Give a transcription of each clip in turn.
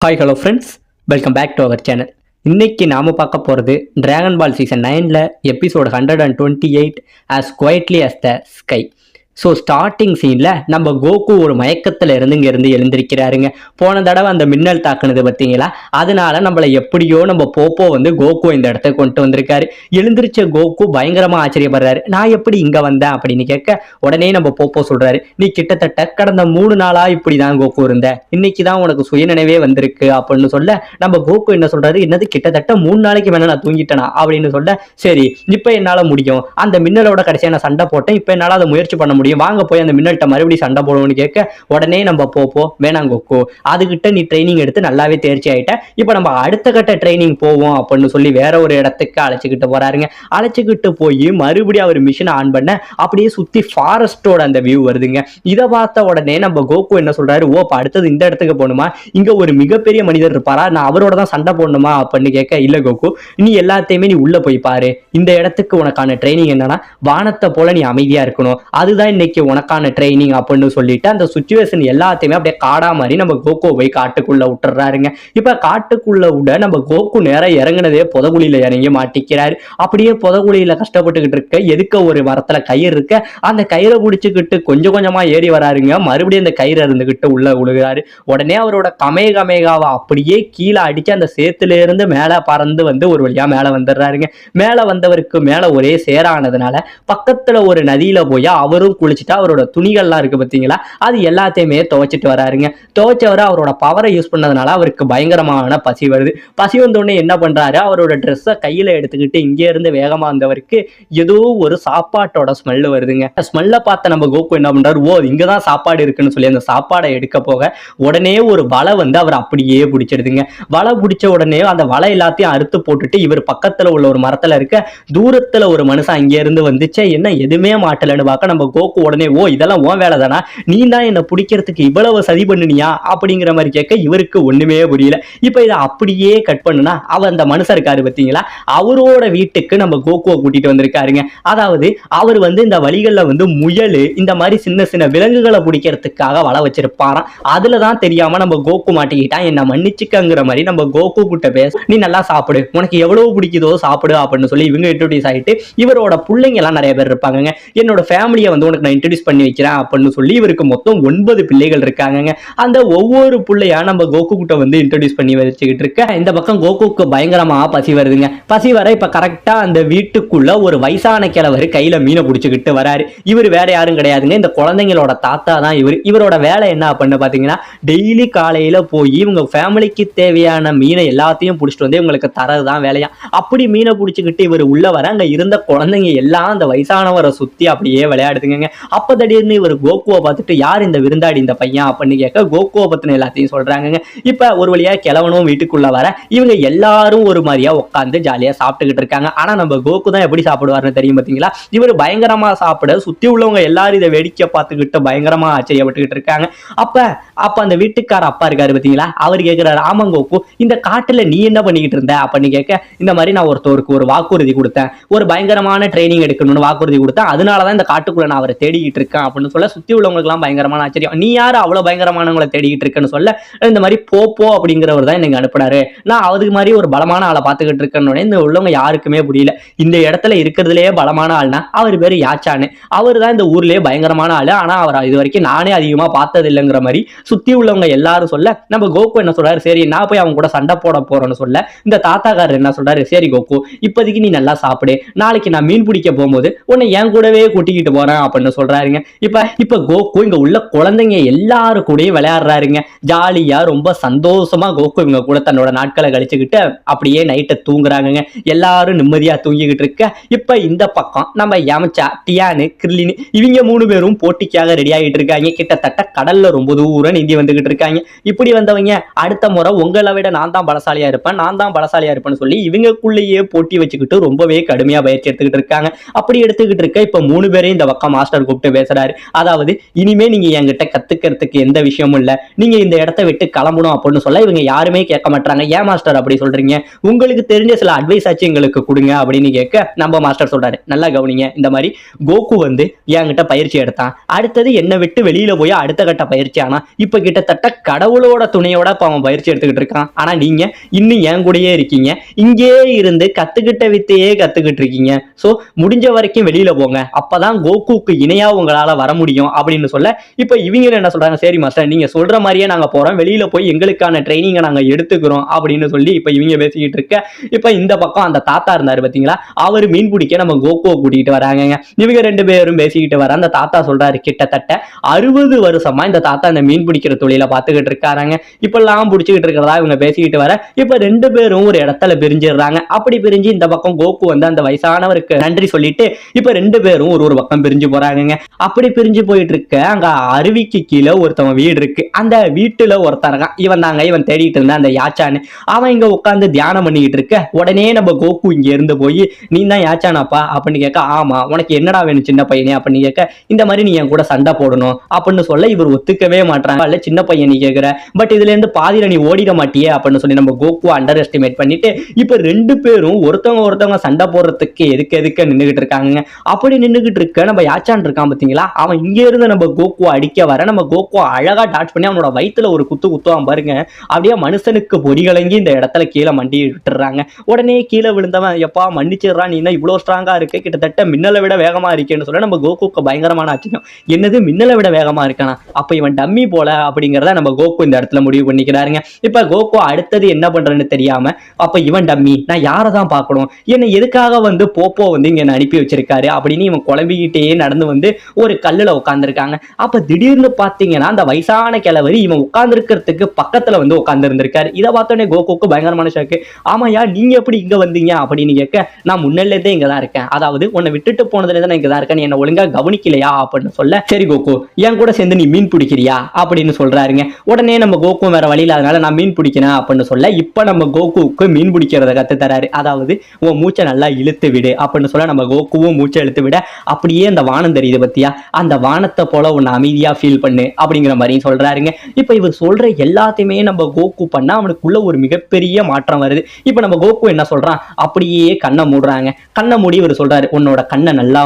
Hi hello friends, welcome back to our channel. இன்னைக்கு நாம பார்க்க போகிறது டிராகன் பால் சீசன் 9ல் episode 128 as quietly as the sky. So starting சீனில் நம்ம கோகு ஒரு மயக்கத்தில் இருந்து எழுந்திருக்கிறாருங்க. போன தடவை அந்த மின்னல் தாக்குனது பார்த்தீங்களா, அதனால நம்மளை எப்படியோ நம்ம போப்போ கோகு இந்த இடத்துக்கு கொண்டு வந்திருக்காரு. எழுந்திரிச்ச கோகு பயங்கரமாக ஆச்சரியப்படுறாரு. நான் எப்படி இங்கே வந்தேன் அப்படின்னு கேட்க உடனே நம்ம போப்போ சொல்கிறாரு, நீ கிட்டத்தட்ட கடந்த 3 நாளாக இப்படி தான் கோகு இருந்த, இன்னைக்கு தான் உனக்கு சுயநினைவே வந்திருக்கு அப்படின்னு சொல்ல நம்ம கோகு என்ன சொல்கிறாரு, என்னது கிட்டத்தட்ட 3 நாளைக்கு மேலே நான் தூங்கிட்டேனா அப்படின்னு சொல்ல, சரி இப்போ என்னால் முடியும், அந்த மின்னலோட கடைசியாக நான் சண்டை போட்டேன், இப்போ என்னால் அதை முயற்சி பண்ண முடியும், வாங்க போய் அந்த மின்னல்கிட்ட மறுபடியும் சண்டை போடுவோம்னு கேட்க உடனே நம்ம போப்போ வேணாம் கோகு, அதுகிட்ட நீ ட்ரைனிங் எடுத்து நல்லாவே தேர்ச்சி ஆயிட்ட, இப்போ நம்ம அடுத்த கட்ட ட்ரைனிங் போவோம் அப்படின்னு சொல்லி வேற ஒரு இடத்துக்கு அழைச்சிக்கிட்டு போறாருங்க. அழைச்சிக்கிட்டு போய் மறுபடியும் அவர் மிஷினை ஆன் பண்ண அப்படியே சுத்தி ஃபாரஸ்டோட அந்த வியூ வருதுங்க. இதை பார்த்த உடனே நம்ம கோகு என்ன சொல்றாரு, ஓ இப்போ அடுத்தது இந்த இடத்துக்கு போகணுமா, இங்க ஒரு மிகப்பெரிய மனிதர் இருப்பாரா, நான் அவரோட தான் சண்டை போடணுமா அப்படின்னு கேட்க, இல்ல கோகு நீ எல்லாத்தையுமே நீ உள்ள போய் பாரு, இந்த இடத்துக்கு உனக்கான ட்ரைனிங் என்னன்னா வானத்தை போல நீ அமைதியா இருக்கணும், அதுதான் இன்னைக்கு உனக்கான ட்ரைனிங் அப்படின்னு சொல்லிட்டு அந்த சுச்சுவேஷன் எல்லாத்தையுமே அப்படியே காடா மாதிரி நம்ம கோகு போய் காட்டுக்குள்ள விட்டுறாருங்க. இப்ப காட்டுக்குள்ள விட நம்ம கோகு நேரம் இறங்குனதே புதகுழியில இறங்கி மாட்டிக்கிறாரு. அப்படியே புதகுழியில கஷ்டப்பட்டுக்கிட்டு இருக்க எதுக்க ஒரு மரத்துல கயிறு இருக்க, அந்த கயிறை பிடிச்சுக்கிட்டு கொஞ்சம் கொஞ்சமா ஏறி வராருங்க. மறுபடியும் அந்த கயிறு இருந்துகிட்டு உள்ள விழுகிறாரு. உடனே அவரோட கமேகமேகாவை அப்படியே கீழே அடிச்சு அந்த சேத்துல இருந்து மேல பறந்து ஒரு வழியா மேல வந்துடுறாருங்க. மேல வந்தவருக்கு மேல ஒரே சேரானதுனால பக்கத்துல ஒரு நதியில போய் அவரும் குளிச்சுட்டு அவரோட துணிகள்லாம் இருக்கு பார்த்தீங்களா, அது எல்லாத்தையுமே துவைச்சிட்டு வராருங்க. துவைச்சவரை அவரோட பவரை யூஸ் பண்ணதுனால அவருக்கு பயங்கரமான பசி வருது. பசி வந்தோடனே என்ன பண்றாரு, அவரோட ட்ரெஸ்ஸை கையில எடுத்துக்கிட்டு இங்கே இருந்து வேகமா வந்தவருக்கு ஏதோ ஒரு சாப்பாட்டோட ஸ்மெல் வருதுங்க. ஸ்மெல்லை பார்த்த நம்ம கோகு என்ன பண்றாரு, ஓ இங்கதான் சாப்பாடு இருக்குன்னு சொல்லி அந்த சாப்பாடை எடுக்க போக உடனே ஒரு வலை அவர் அப்படியே பிடிச்சிடுதுங்க. வலை பிடிச்ச உடனே அந்த வலை எல்லாத்தையும் அறுத்து போட்டுட்டு இவர் பக்கத்துல உள்ள ஒரு மரத்துல இருக்க தூரத்துல ஒரு மனுஷன் அங்கே இருந்து வந்துச்சு, என்ன எதுவுமே மாட்டலன்னு பார்க்க நம்ம கோகு உடனே, ஓ இதெல்லாம் உன் வேலை தானா, நீ தான் என்ன பிடிக்கிறதுக்கு இவ்வளவு சதி பண்ணினியா அப்படிங்கிற மாதிரி கேட்க இவருக்கு ஒண்ணுமே புரியல. இப்ப இதை அப்படியே கட் பண்ணுனா அவர் அந்த மனுஷன் இருக்காரு பார்த்தீங்களா, அவரோட வீட்டுக்கு நம்ம கோகுவை கூட்டிட்டு வந்திருக்காருங்க. அதாவது அவர் இந்த வழிகள்ல முயல் இந்த மாதிரி சின்ன சின்ன விலங்குகளை பிடிக்கிறதுக்காக வலை வச்சிருப்பாராம். அதுலதான் தெரியாம நம்ம கோகு மாட்டிக்கிட்டான், என்ன மன்னிச்சுக்கங்கிற மாதிரி நம்ம கோகு கிட்ட பேச, நீ நல்லா சாப்பிடு, உனக்கு எவ்வளவு பிடிக்குதோ சாப்பிடு அப்படின்னு சொல்லி இவங்க இன்ட்ரோடியூஸ் ஆயிட்டு இவரோட பிள்ளைங்க எல்லாம் நிறைய பேர் இருப்பாங்க, என்னோட ஃபேமிலியை உனக்கு நான் இன்ட்ரோடியூஸ் பண்ணி வைக்கிறேன் அப்படின்னு சொல்லி இவருக்கு மொத்தம் 9 பிள்ளைகள் இருக்காங்க. அந்த ஒவ்வொரு பிள்ளையா நம்ம கோகு கிட்ட இன்ட்ரோடியூஸ் பண்ணி வச்சுக்கிட்டு இருக்க இந்த பக்கம் கோகுக்கு பயங்கரமா பசி வருதுங்க. பசி வர இப்ப கரெக்டா அந்த வீட்டுக்குள்ள ஒரு வயசான கிழவர் கையில மீனை பிடிச்சுக்கிட்டு வராரு. இவர் வேற யாரும் கிடையாதுங்க, இந்த குழந்தைங்களோட தாத்தா தான் இவரோட வேலை என்ன அப்படின்னு பாத்தீங்கன்னா, டெய்லி காலையில போய் இவங்க ஃபேமிலிக்கு தேவையான மீனை எல்லாத்தையும் பிடிச்சிட்டு இவங்களுக்கு தரதுதான் வேலையா. அப்படி மீனை பிடிச்சுக்கிட்டு இவர் உள்ள வர அங்க இருந்த குழந்தைங்க எல்லாம் அந்த வயசானவரை சுத்தி அப்படியே விளையாடுதுங்க. அப்ப திடீர்னு இவர் கோகுவை பார்த்துட்டு, யார் இந்த விருந்தாடி இந்த பையன் அப்படின்னு கேட்க கோகுவை பத்தின எல்லாத்தையும் சொல்றாங்க. இப்ப ஒரு வழியா கிழவனும் வீட்டுக்குள்ள வர இவங்க எல்லாரும் ஒரு மாதிரியா உட்காந்து ஜாலியா சாப்பிட்டுக்கிட்டு இருக்காங்க. ஆனா நம்ம கோகு தான் எப்படி சாப்பிடுவாருன்னு தெரியும் பாத்தீங்களா, இவர் பயங்கரமா சாப்பிட சுத்தி உள்ளவங்க எல்லாரும் இதை வேடிக்கை பார்த்துக்கிட்டு பயங்கரமா ஆச்சரியப்பட்டுக்கிட்டு இருக்காங்க. அப்ப அந்த வீட்டுக்கார அப்பா இருக்காரு பாத்தீங்களா, அவர் கேட்கிறாரு, ஆமா கோகு இந்த காட்டுல நீ என்ன பண்ணிக்கிட்டு இருந்த அப்படின்னு கேட்க, இந்த மாதிரி நான் ஒருத்தருக்கு ஒரு வாக்குறுதி கொடுத்தேன், ஒரு பயங்கரமான ட்ரைனிங் எடுக்கணும்னு வாக்குறுதி கொடுத்தேன், அதனாலதான் இந்த காட்டுக்குள்ள நான் அவரை தேடிக்கிட்டு இருக்கேன் அப்படின்னு சொல்ல சுத்தி உள்ளவங்களுக்கு எல்லாம் பயங்கரமான ஆச்சரியம். நீ யாரு அவ்வளவு பயங்கரமானவங்களை தேடிக்கிட்டு இருக்கேன்னு சொல்ல, இந்த மாதிரி போப்போ அப்படிங்கிறவர் தான் எனக்கு அனுப்புனாரு, நான் அதுக்கு மாதிரி ஒரு பலமான ஆளை பார்த்துக்கிட்டு இருக்கேன்னு இந்த உள்ளவங்க யாருக்குமே புரியல. இந்த இடத்துல இருக்கிறதுலேயே பலமான ஆள்னா அவர் பேரு யாச்சானு, அவர் தான் இந்த ஊர்லயே பயங்கரமான ஆளு, ஆனா அவர் இது வரைக்கும் நானே அதிகமா பார்த்தது இல்லைங்கிற மாதிரி சுத்தி உள்ளவங்க எல்லாரும் சொல்ல நம்ம கோகு என்ன சொல்றாரு, சரி நான் போய் அவங்க கூட சண்டை போட போறேன்னு சொல்ல இந்த தாத்தாக்காரர் என்ன சொல்றாரு, சரி கோகு இப்போதைக்கு நீ நல்லா சாப்பிடு, நாளைக்கு நான் மீன் பிடிக்க போகும்போது உன்னை என் கூடவே கூட்டிக்கிட்டு போறேன் அப்படின்னு சொல்றாருங்க. இப்ப கோகு இங்க உள்ள குழந்தைங்க எல்லாரும் கூடயும் விளையாடுறாருங்க. ஜாலியா ரொம்ப சந்தோஷமா கோகு இவங்க கூட தன்னோட நாட்களை கழிச்சுக்கிட்டு அப்படியே நைட்டை தூங்குறாங்க. எல்லாரும் நிம்மதியா தூங்கிக்கிட்டு இருக்க இப்ப இந்த பக்கம் நம்ம யமச்சா, டியானு, கிர்லினு இவங்க 3 பேரும் போட்டிக்காக ரெடி ஆகிட்டு இருக்காங்க. கிட்டத்தட்ட கடல்ல ரொம்ப தூரம் நீந்தி வந்துகிட்டு இருக்காங்க. இப்படி வந்தவங்க அடுத்த முறை உங்களை விட நான் தான் பலசாலியா இருப்பேன்னு சொல்லி இவங்களுக்குள்ளேயே போட்டி வச்சுக்கிட்டு ரொம்பவே கடுமையா பயிற்சி எடுத்துக்கிட்டு இருக்காங்க. அப்படி எடுத்துக்கிட்டு இருக்க இப்ப 3 பேரையும் இந்த பக்கம் மாஸ்டர் மாஸ்டர் கூப்பிட்டு பேசுறாரு. அதாவது இனிமே நீங்க என்கிட்ட கத்துக்கிறதுக்கு எந்த விஷயமும் இல்ல, நீங்க இந்த இடத்த விட்டு கிளம்பணும் அப்படின்னு சொல்ல இவங்க யாருமே கேட்க மாட்டாங்க. ஏன் மாஸ்டர் அப்படி சொல்றீங்க, உங்களுக்கு தெரிஞ்ச சில அட்வைஸ் ஆச்சு எங்களுக்கு கொடுங்க அப்படின்னு கேட்க நம்ம மாஸ்டர் சொல்றாரு, நல்லா கவனிங்க, இந்த மாதிரி கோகு வந்து என்கிட்ட பயிற்சி எடுத்தான், அடுத்தது என்னை விட்டு வெளியில போய் அடுத்த கட்ட பயிற்சி ஆனா இப்ப கிட்டத்தட்ட கடவுளோட துணையோட அவன் பயிற்சி எடுத்துக்கிட்டு இருக்கான். ஆனா நீங்க இன்னும் என் கூடயே இருக்கீங்க, இங்கே இருந்து கத்துக்கிட்ட வித்தையே கத்துக்கிட்டு இருக்கீங்க. சோ முடிஞ்ச வரைக்கும் வெளியில போங்க, அப்பதான் கோகுக்கு இணையா உங்களால வர முடியும் அப்படின்னு சொல்ல இப்ப இவங்க என்ன சொல்றாங்க, சரி மாஸ்டர் நீங்க சொல்ற மாதிரியே நாங்க போறோம், வெளியில போய் எங்களுக்கான ட்ரைனிங்கை நாங்க எடுத்துக்கிறோம் அப்படின்னு சொல்லி இப்ப இவங்க பேசிக்கிட்டு இருக்க. இப்ப இந்த பக்கம் அந்த தாத்தா இருந்தாரு பாத்தீங்களா, அவர் மீன் பிடிக்க நம்ம கோகுவை கூட்டிட்டு வராங்க. இவங்க ரெண்டு பேரும் பேசிக்கிட்டு வர அந்த தாத்தா சொல்றாரு, கிட்டத்தட்ட 60 வருஷமா இந்த தாத்தா இந்த மீன் பிடிக்கிற தொழில பாத்துக்கிட்டு இருக்காங்க, இப்பெல்லாம் பிடிச்சிக்கிட்டு இருக்கிறதா இவங்க பேசிக்கிட்டு வர இப்ப ரெண்டு பேரும் ஒரு இடத்துல பிரிஞ்சிடுறாங்க. அப்படி பிரிஞ்சு இந்த பக்கம் கோகு வந்து அந்த வயசானவருக்கு நன்றி சொல்லிட்டு இப்ப ரெண்டு பேரும் ஒரு பக்கம் பிரிஞ்சு போறாங்க. அப்படி பிரிஞ்சு போயிட்டு இருக்க அங்க அருவிக்கு கீழே ஒருத்தவன் வீடு இருக்கு. அந்த வீட்டுல ஒருத்தரங்க இவன் தாங்க, இவன் தேடிட்டு இருந்த அந்த யாச்சான்னு, அவன் இங்க உட்காந்து தியானம் பண்ணிக்கிட்டு இருக்க. உடனே நம்ம கோகு இங்க இருந்து போய் நீ தான் யாச்சானாப்பா அப்படின்னு கேட்க, ஆமா உனக்கு என்னடா வேணும் சின்ன பையனே அப்படின்னு கேட்க, இந்த மாதிரி நீ என் கூட சண்டை போடணும் அப்படின்னு சொல்ல இவர் ஒத்துக்கவே மாட்டாங்க. இல்ல சின்ன பையன் நீ கேட்கிற, பட் இதுல இருந்து பாதியில நீ ஓடிட மாட்டியே அப்படின்னு சொல்லி நம்ம கோகு அண்டர் எஸ்டிமேட் பண்ணிட்டு இப்ப ரெண்டு பேரும் ஒருத்தவங்க சண்டை போடுறதுக்கு எதுக்கு நின்றுகிட்டு இருக்காங்க. அப்படி நின்றுகிட்டு இருக்க நம்ம யாச்சான் இருக்கான் பாத்தீங்களா, அவன் இங்க இருந்து நம்ம கோகுவை அடிக்க வர நம்ம கோகுவை அழகா டாச் பண்ணி அவனோட வயிற்றுல ஒரு குத்துவான் பாருங்க, அப்படியே மனுஷனுக்கு பொடி கலங்கி இந்த இடத்துல கீழே மண்டி விட்டுறாங்க. உடனே கீழே விழுந்தவன் எப்பா மன்னிச்சிடுறான், நீ என்ன இவ்வளவு ஸ்ட்ராங்கா இருக்கு, கிட்டத்தட்ட மின்னலை விட வேகமா இருக்கேன்னு சொல்ல நம்ம கோகுக்கு பயங்கரமான ஆச்சரியம், என்னது மின்னலை விட வேகமா இருக்கானா, அப்ப இவன் டம்மி போல அப்படிங்கிறத நம்ம கோகு இந்த இடத்துல முடிவு பண்ணிக்கிறாருங்க. இப்ப கோகு அடுத்தது என்ன பண்றேன்னு தெரியாம, அப்ப இவன் டம்மி, நான் யாரை தான் பார்க்கணும், என்ன எதுக்காக வந்து போப்போ வந்து இங்க அனுப்பி வச்சிருக்காரு அப்படின்னு இவன் குழம்பிக்கிட்டே நடந்து வந்து ஒரு கல்லுல உட்கார்ந்துருக்காங்க. அப்ப திடீர்னு பாத்தீங்கன்னா அந்த வயசான கிழவரி இவன் உட்கார்ந்துருக்கிறதுக்கு பக்கத்துல வந்து உட்கார்ந்து இருந்திருக்காரு. இதை பார்த்தோன்னே கோகுக்கு பயங்கரமான ஷாக்கு, ஆமாயா நீங்க எப்படி இங்க வந்தீங்க அப்படின்னு கேட்க, நான் முன்னிலேருந்தே இங்கதான் இருக்கேன், அதாவது உன்னை விட்டுட்டு போனதுல தான் இங்கதான் இருக்கேன், நீ என்ன ஒழுங்கா கவனிக்கலையா அப்படின்னு சொல்ல, சரி கோகு என் கூட சேர்ந்து நீ மீன் பிடிக்கிறியா அப்படின்னு சொல்றாருங்க. உடனே நம்ம கோகு வேற வழியில அதனால நான் மீன் பிடிக்கிறேன் அப்படின்னு சொல்ல இப்ப நம்ம கோகுக்கு மீன் பிடிக்கிறத கத்து தராரு. அதாவது உன் மூச்சை நல்லா இழுத்து விடு அப்படின்னு சொல்ல நம்ம கோகுவும் மூச்சை இழுத்து விட அப்படியே அந்த வானம் தெரியுது பத்தியா, அந்த வானத்தை போல உன்னை அமைதியா ஃபீல் பண்ணு அப்படிங்கிற மாதிரி சொல்றாருங்க. இப்ப இவர் சொல்ற எல்லாத்தையுமே நம்ம கோகு பண்ணா அவனுக்குள்ள ஒரு மிகப்பெரிய மாற்றம் வருது. இப்ப நம்ம கோகு என்ன சொல்றான், அப்படியே கண்ணை மூடுறாங்க. கண்ணை மூடி இவர் சொல்றாரு, உன்னோட கண்ணை நல்லா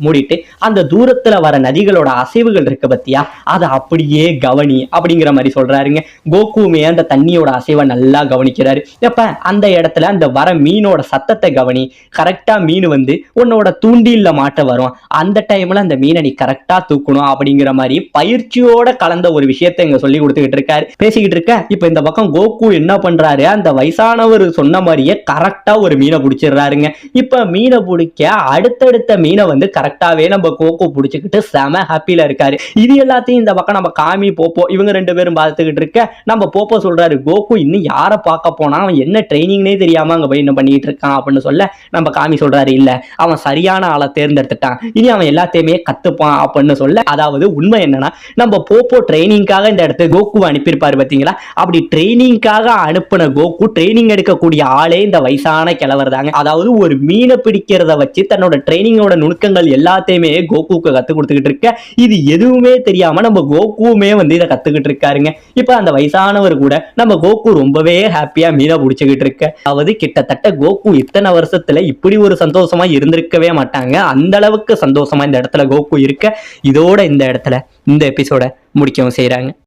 மூடிட்டு அந்த தூரத்துல வர நதிகளோட அசைவுகள் இருக்கு பத்தியா, அதை அப்படியே கவனி அப்படிங்கிற மாதிரி சொல்றாருங்க. கோகுமே அந்த தண்ணியோட அசைவை நல்லா கவனிக்கிறாரு. அப்ப அந்த இடத்துல அந்த வர மீனோட சத்தத்தை கவனி, கரெக்டா மீன் வந்து உன்னோட தூண்டில்ல மாட்ட வரும், அந்த டைம்ல அந்த மீனை நீ கரெக்டா தூக்கணும் அப்படிங்கிற மாதிரி பயிற்சியோட கலந்த ஒரு விஷயத்தை இங்க சொல்லி கொடுத்துக்கிட்டு இருக்காரு. பேசிக்கிட்டு இருக்க இப்ப இந்த பக்கம் கோகு என்ன பண்றாரு, அந்த வயசானவர் சொன்ன மாதிரியே கரெக்டா ஒரு மீனை பிடிச்சிடுறாருங்க. இப்ப மீனை பிடிக்க அடுத்தடுத்த மீனை வந்து கரெக்டாவே நம்ம கோகு பிடிச்சிக்கிட்டு செம ஹாப்பில இருக்காரு. இது எல்லாத்தையும் இந்த பக்கம் நம்ம காமி போப்போ இவங்க ரெண்டு பேரும் பார்த்துக்கிட்டு இருக்க நம்ம போப்போ சொல்றாரு, கோகு இன்னும் யாரை பார்க்க போனா அவன் என்ன ட்ரைனிங்னே தெரியாம அங்க போய் என்ன பண்ணிட்டு இருக்கான் அப்படின்னு சொல்ல நம்ம காமி சொல்றாரு, இல்ல அவன் சரியான ஆளை தேர்ந்தெடுத்துட்டான், இனி அவன் எல்லாத்தையுமே கத்துப்பான் அப்படின்னு சொல்ல, அதாவது உண்மை என்னன்னா நம்ம போப்போ ட்ரைனிங்காக இந்த இடத்துக்கு கோகுவை அனுப்பியிருப்பாரு பாத்தீங்களா, அப்படி ட்ரைனிங்காக அனுப்பின கோகு ட்ரைனிங் எடுக்கக்கூடிய ஆளே இந்த வயசான கிழவர் தாங்க. அதாவது ஒரு மீனை பிடிக்கிறத வச்சு தன்னோட ட்ரைனிங்கோட நுணுக்கங்கள் எல்லாத்தையுமே கோகுக்கு கத்து கொடுத்துக்கிட்டு இருக்க, இது எதுவுமே தெரியாம நம்ம கோகுவுமே வந்து இதை கத்துக்கிட்டு இருக்காருங்க. இப்ப அந்த வயசானவர் கூட நம்ம கோகு ரொம்பவே ஹாப்பியா மீனை பிடிச்சுக்கிட்டு இருக்க, அதாவது கிட்டத்தட்ட கோகு இத்தனை வருஷத்துல இப்படி ஒரு சந்தோஷமா இருந்திருக்கவே மாட்டாங்க, அந்த அளவுக்கு சந்தோஷமா இந்த இடத்துல கோகு இருக்க. இதோட இந்த இடத்துல இந்த எபிசோட முடிக்கவும் செய்யறாங்க.